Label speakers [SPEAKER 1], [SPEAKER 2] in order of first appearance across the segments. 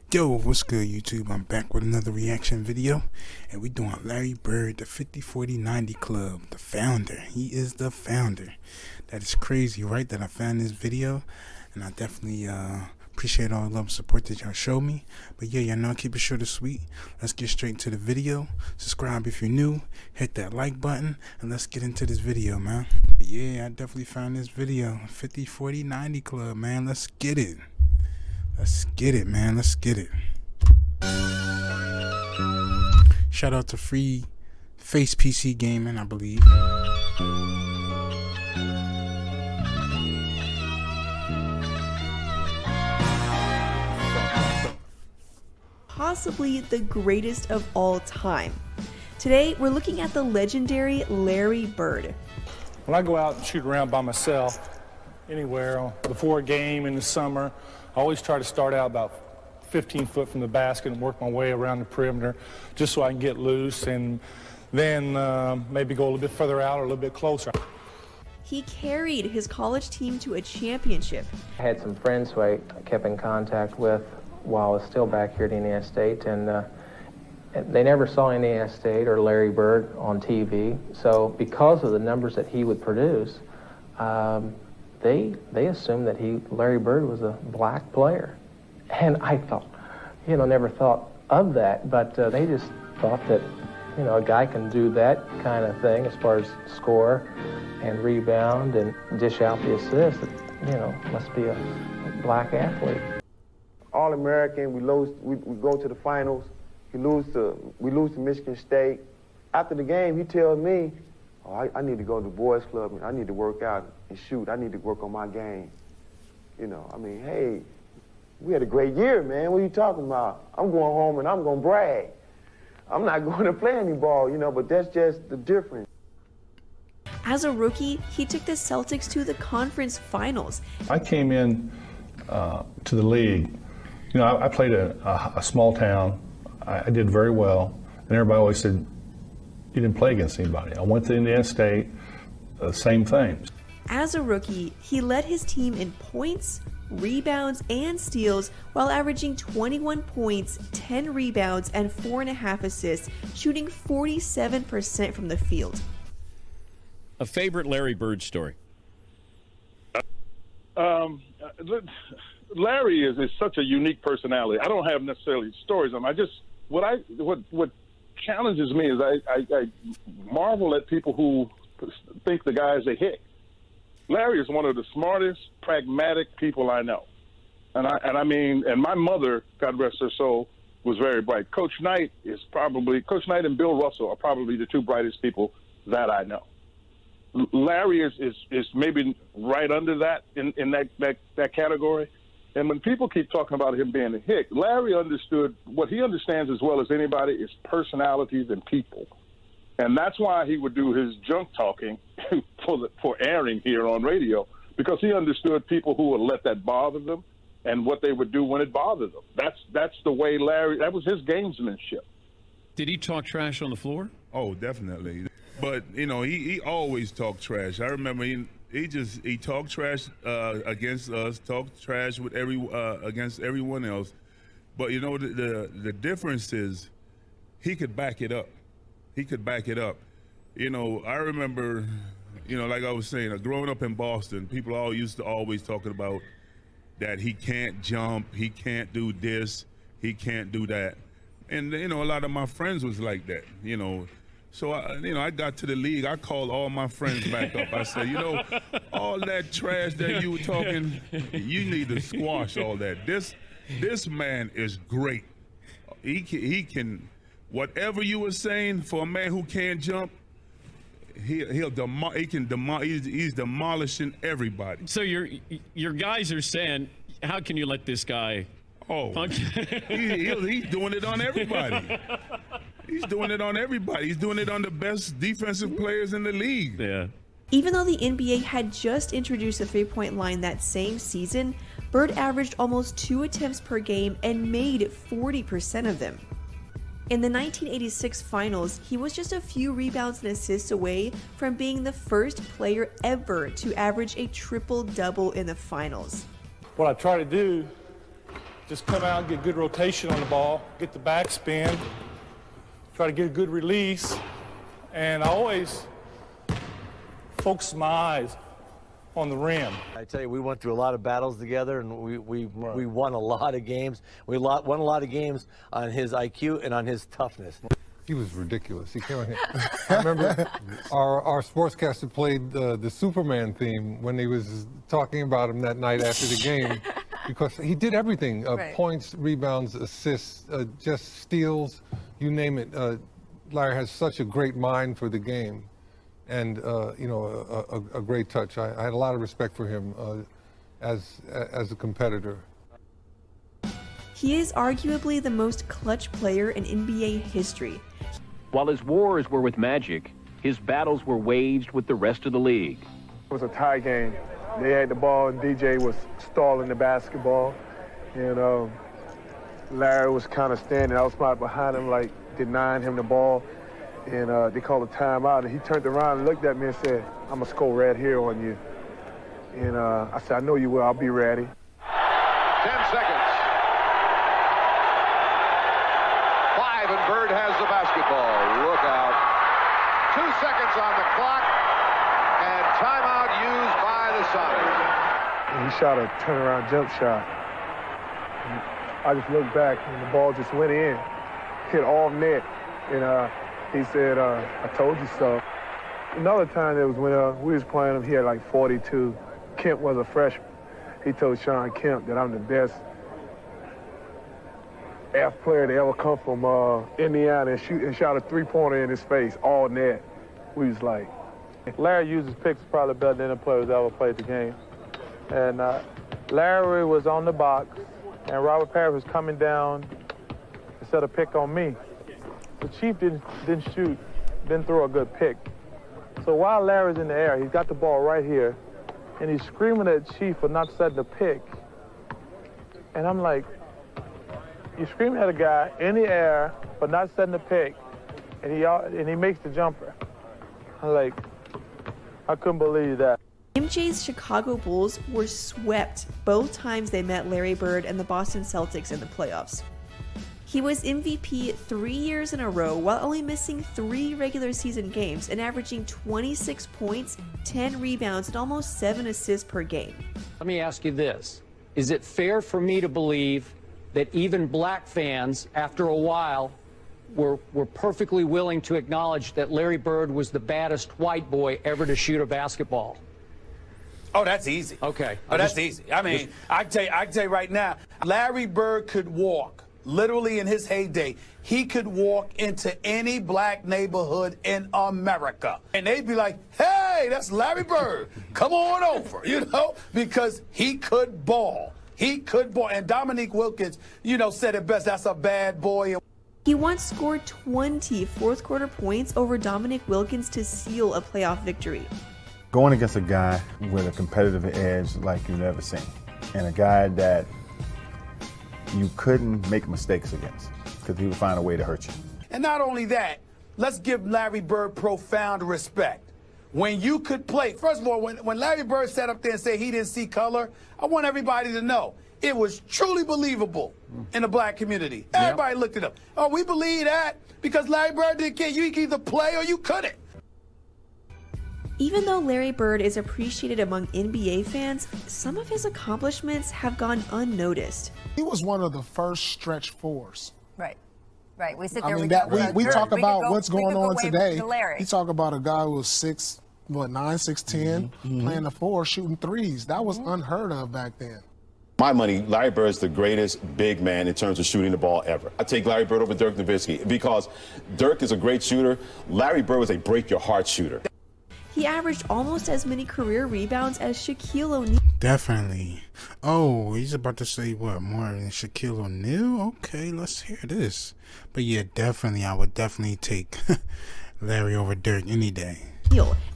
[SPEAKER 1] Yo, what's good, YouTube? I'm back with another reaction video, and we're doing Larry Bird, the 50-40-90 Club, the founder. He is the founder. That is crazy, right? That I found this video, and I definitely appreciate all the love and support that y'all show me. But yeah, y'all know, keep it short and sweet. Let's get straight into the video. Subscribe if you're new. Hit that like button, and let's get into this video, man. But yeah, I definitely found this video, 50-40-90 Club, man. Let's get it. Let's get it, man. Let's get it. Shout out to Free Face PC Gaming, I believe.
[SPEAKER 2] Possibly the greatest of all time. Today, we're looking at the legendary Larry Bird.
[SPEAKER 3] When I go out and shoot around by myself, anywhere, before a game in the summer, I always try to start out about 15 foot from the basket and work my way around the perimeter just so I can get loose and then maybe go a little bit further out or a little bit closer.
[SPEAKER 2] He carried his college team to a championship.
[SPEAKER 4] I had some friends who I kept in contact with while I was still back here at Indiana State, and they never saw Indiana State or Larry Bird on TV. So because of the numbers that he would produce, they assumed that Larry Bird was a black player. And I thought, never thought of that, but they just thought that, a guy can do that kind of thing as far as score and rebound and dish out the assist. Must be a black athlete.
[SPEAKER 5] All-American, we go to the finals, we lose to Michigan State. After the game, he tells me, I need to go to the boys club and I need to work out and shoot. I need to work on my game. Hey, we had a great year, man. What are you talking about? I'm going home and I'm going to brag. I'm not going to play any ball, but that's just the difference.
[SPEAKER 2] As a rookie, he took the Celtics to the conference finals.
[SPEAKER 3] I came in to the league. I played a small town. I did very well, and everybody always said, you didn't play against anybody. I went to Indiana State, same thing.
[SPEAKER 2] As a rookie, he led his team in points, rebounds, and steals while averaging 21 points, 10 rebounds, and 4.5 assists, shooting 47% from the field.
[SPEAKER 6] A favorite Larry Bird story?
[SPEAKER 7] Larry is such a unique personality. I don't have necessarily stories on him. What challenges me is I marvel at people who think the guy is a hick. Larry is one of the smartest, pragmatic people I know. And my mother, God rest her soul, was very bright. Coach Knight and Bill Russell are probably the two brightest people that I know. Larry is maybe right under that in that category. And when people keep talking about him being a hick, Larry understood what he understands as well as anybody is personalities and people. And that's why he would do his junk talking for airing here on radio, because he understood people who would let that bother them and what they would do when it bothered them. That's the way Larry, that was his gamesmanship.
[SPEAKER 6] Did he talk trash on the floor?
[SPEAKER 8] Oh, definitely. But, he always talked trash. I remember he talked trash against us, talked trash with against everyone else. But, the difference is he could back it up. He could back it up. I remember, like I was saying, growing up in Boston, people all used to always talking about that he can't jump, he can't do this, he can't do that. And, a lot of my friends was like that, So, I got to the league. I called all my friends back up. I said, all that trash that you were talking, you need to squash all that. This man is great. He can, whatever you were saying for a man who can't jump, he's demolishing everybody.
[SPEAKER 6] So your guys are saying, how can you let this guy?
[SPEAKER 8] Oh, he's doing it on everybody. He's doing it on everybody. He's doing it on the best defensive players in the league.
[SPEAKER 6] Yeah.
[SPEAKER 2] Even though the NBA had just introduced the three-point line that same season, Bird averaged almost 2 attempts per game and made 40% of them. In the 1986 finals, he was just a few rebounds and assists away from being the first player ever to average a triple-double in the finals.
[SPEAKER 3] What I try to do Just come out, get good rotation on the ball, get the backspin, try to get a good release, and I always focus my eyes on the rim.
[SPEAKER 9] I tell you, we went through a lot of battles together, and we won a lot of games. We won a lot of games on his IQ and on his toughness.
[SPEAKER 10] He was ridiculous. He came on here. I remember our sportscaster played the Superman theme when he was talking about him that night after the game, because he did everything:
[SPEAKER 11] Right.
[SPEAKER 10] points, rebounds, assists, just steals, you name it. Larry has such a great mind for the game, and you know, a great touch. I had a lot of respect for him as a competitor.
[SPEAKER 2] He is arguably the most clutch player in NBA history.
[SPEAKER 12] While his wars were with Magic, his battles were waged with the rest of the league.
[SPEAKER 5] It was a tie game. They had the ball, and DJ was stalling the basketball. And Larry was kind of standing outside behind him, like denying him the ball. And they called a timeout, and he turned around and looked at me and said, "I'm going to score right here on you." And I said, "I know you will. I'll be ready."
[SPEAKER 13] 10 seconds. 5, and Bird has the basketball. Look out. 2 seconds on the clock, and timeout used by the Sonics.
[SPEAKER 5] And he shot a turnaround jump shot. And I just looked back, and the ball just went in, hit all net. And he said, "I told you so." Another time there was when we was playing him, he had like 42. Kemp was a freshman. He told Sean Kemp that I'm the best F player to ever come from Indiana and shot a three-pointer in his face, all net. We was like,
[SPEAKER 4] Larry uses picks probably better than any players ever played the game. And Larry was on the box, and Robert Parrish was coming down to set a pick on me. The Chief didn't throw a good pick. So while Larry's in the air, he's got the ball right here, and he's screaming at Chief for not setting the pick. And I'm like, you're screaming at a guy in the air for not setting the pick, and he makes the jumper. I'm like, I couldn't believe that.
[SPEAKER 2] MJ's Chicago Bulls were swept both times they met Larry Bird and the Boston Celtics in the playoffs. He was MVP 3 years in a row while only missing 3 regular season games and averaging 26 points, 10 rebounds, and almost 7 assists per game.
[SPEAKER 14] Let me ask you this. Is it fair for me to believe that even black fans, after a while, were perfectly willing to acknowledge that Larry Bird was the baddest white boy ever to shoot a basketball?
[SPEAKER 15] Oh, that's easy.
[SPEAKER 14] Okay.
[SPEAKER 15] Oh, that's easy. I mean, I can tell you right now, Larry Bird could walk, literally in his heyday, he could walk into any black neighborhood in America. And they'd be like, "Hey, that's Larry Bird. Come on over," you know, because he could ball. He could ball. And Dominique Wilkins, you know, said it best, that's a bad boy.
[SPEAKER 2] He once scored 20 fourth-quarter points over Dominic Wilkins to seal a playoff victory.
[SPEAKER 16] Going against a guy with a competitive edge like you've never seen, and a guy that you couldn't make mistakes against, because he would find a way to hurt you.
[SPEAKER 15] And not only that, let's give Larry Bird profound respect. When you could play, first of all, when Larry Bird sat up there and said he didn't see color, I want everybody to know it was truly believable in the black community. Everybody looked at him. Oh, we believe that because Larry Bird didn't care. You could either play or you couldn't.
[SPEAKER 2] Even though Larry Bird is appreciated among NBA fans, some of his accomplishments have gone unnoticed.
[SPEAKER 17] He was one of the first stretch fours.
[SPEAKER 11] Right. Right. We sit
[SPEAKER 17] I
[SPEAKER 11] there.
[SPEAKER 17] mean, we talk about what's going on today.
[SPEAKER 11] Larry.
[SPEAKER 17] You talk about a guy who was 6'9", 6'10", playing the 4, shooting threes. That was unheard of back then.
[SPEAKER 18] My money, Larry Bird's the greatest big man in terms of shooting the ball ever. I take Larry Bird over Dirk Nowitzki because Dirk is a great shooter. Larry Bird was a break-your-heart shooter.
[SPEAKER 2] He averaged almost as many career rebounds as Shaquille O'Neal.
[SPEAKER 1] Definitely. Oh, he's about to say what, more than Shaquille O'Neal? Okay, let's hear this. But yeah, definitely, I would definitely take Larry over Dirk any day.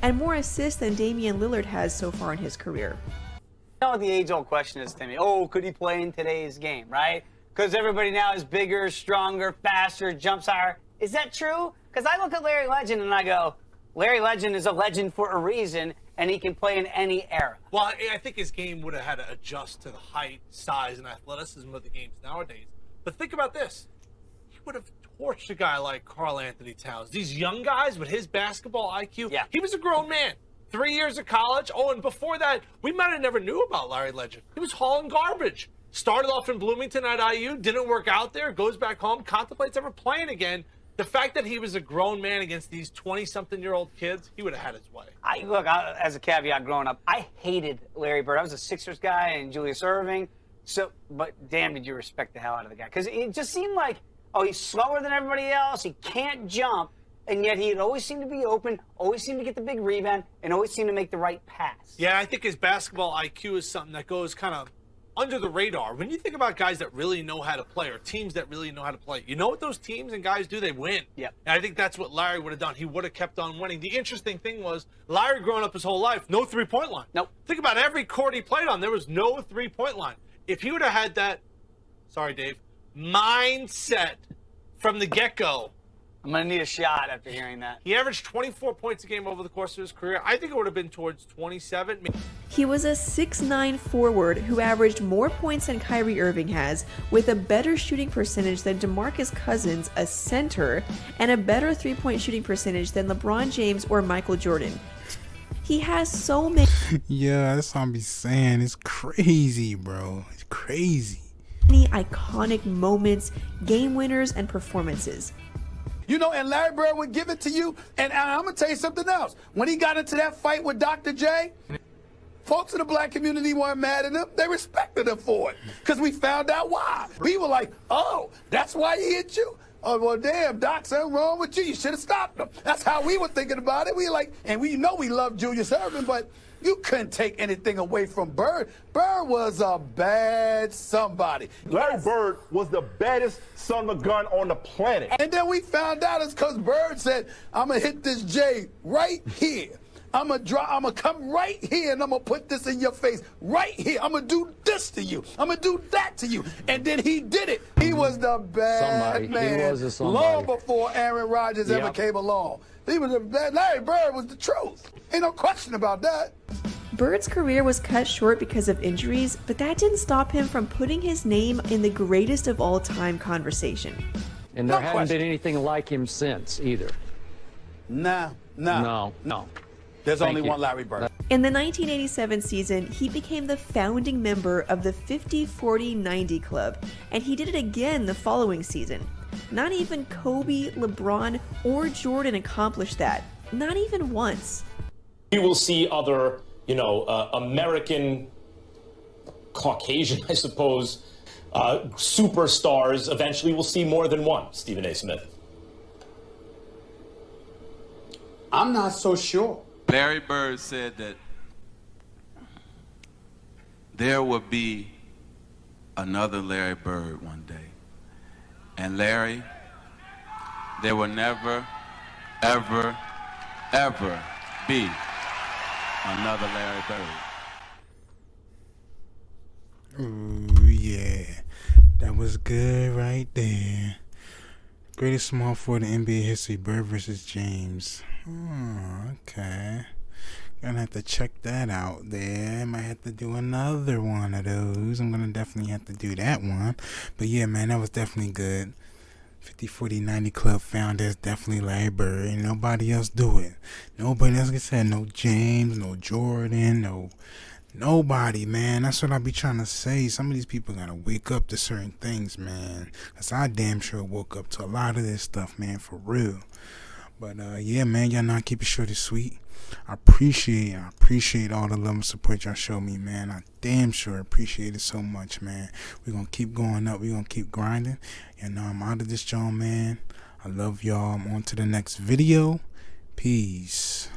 [SPEAKER 2] And more assists than Damian Lillard has so far in his career.
[SPEAKER 19] You know what the age-old question is, Timmy? Oh, could he play in today's game, right? Because everybody now is bigger, stronger, faster, jumps higher. Is that true? Because I look at Larry Legend and I go, Larry Legend is a legend for a reason, and he can play in any era.
[SPEAKER 20] Well, I think his game would have had to adjust to the height, size, and athleticism of the games nowadays. But think about this. He would have torched a guy like Karl Anthony Towns. These young guys with his basketball IQ, he was a grown man. 3 years of college. Oh, and before that, we might have never knew about Larry Legend. He was hauling garbage. Started off in Bloomington at IU, didn't work out there, goes back home, contemplates ever playing again. The fact that he was a grown man against these 20-something-year-old kids, he would have had his way.
[SPEAKER 19] Look, as a caveat growing up, I hated Larry Bird. I was a Sixers guy and Julius Erving. But damn, did you respect the hell out of the guy. Because it just seemed like, oh, he's slower than everybody else. He can't jump. And yet he'd always seem to be open, always seem to get the big rebound, and always seem to make the right pass.
[SPEAKER 20] Yeah, I think his basketball IQ is something that goes kind of under the radar. When you think about guys that really know how to play or teams that really know how to play, you know what those teams and guys do? They win.
[SPEAKER 19] Yep.
[SPEAKER 20] And I think that's what Larry would have done. He would have kept on winning. The interesting thing was Larry growing up his whole life, no three-point line.
[SPEAKER 19] Nope.
[SPEAKER 20] Think about every court he played on. There was no three-point line. If he would have had that, sorry, Dave, mindset from the get-go,
[SPEAKER 19] I'm going to need a shot after hearing that.
[SPEAKER 20] He averaged 24 points a game over the course of his career. I think it would have been towards 27.
[SPEAKER 2] He was a 6'9" forward who averaged more points than Kyrie Irving has, with a better shooting percentage than DeMarcus Cousins, a center, and a better three-point shooting percentage than LeBron James or Michael Jordan. He has so many...
[SPEAKER 1] Yeah, that's what I'm be saying. It's crazy, bro. It's crazy.
[SPEAKER 2] Many iconic moments, game winners, and performances.
[SPEAKER 15] You know, and Larry Bird would give it to you. And I'm going to tell you something else. When he got into that fight with Dr. J, folks in the black community weren't mad at him. They respected him for it because we found out why. We were like, oh, that's why he hit you? Oh, well, damn, Doc, something wrong with you. You should have stopped him. That's how we were thinking about it. We like, and we know we love Julius Erving, but you couldn't take anything away from Bird. Bird was a bad somebody.
[SPEAKER 18] Larry Bird was the baddest son of a gun on the planet.
[SPEAKER 15] And then we found out it's because Bird said, I'm going to hit this J right here. I'm gonna come right here and I'm gonna put this in your face right here. I'm gonna do this to you. I'm gonna do that to you. And then he did it. He was the bad man.
[SPEAKER 14] He was a somebody.
[SPEAKER 15] Long before Aaron Rodgers ever came along. He was a bad. Larry Bird was the truth. Ain't no question about that.
[SPEAKER 2] Bird's career was cut short because of injuries, but that didn't stop him from putting his name in the greatest of all time conversation.
[SPEAKER 14] And there hasn't been anything like him since either.
[SPEAKER 15] No. There's only one Larry Bird.
[SPEAKER 2] In the 1987 season, he became the founding member of the 50-40-90 Club, and he did it again the following season. Not even Kobe, LeBron, or Jordan accomplished that. Not even once.
[SPEAKER 21] We will see other, American, Caucasian, I suppose, superstars. Eventually we'll see more than one, Stephen A. Smith.
[SPEAKER 15] I'm not so sure.
[SPEAKER 22] Larry Bird said that there would be another Larry Bird one day. And Larry, there will never, ever, ever be another Larry Bird.
[SPEAKER 1] Ooh, yeah. That was good right there. Greatest small forward in NBA history, Bird versus James. Okay. Gonna have to check that out there. Might have to do another one of those. I'm gonna definitely have to do that one. But yeah, man, that was definitely good. 50-40-90 Club founders, definitely Larry Bird. Ain't nobody else do it. Nobody else, like I said, no James, no Jordan, nobody, man. That's what I be trying to say. Some of these people gotta wake up to certain things, man. Cause I damn sure woke up to a lot of this stuff, man, for real. But yeah, man, y'all know I keep it short and sweet. I appreciate all the love and support y'all show me, man. I damn sure appreciate it so much, man. We're gonna keep going up. We're gonna keep grinding. I'm out of this joint, man. I love y'all. I'm on to the next video. Peace.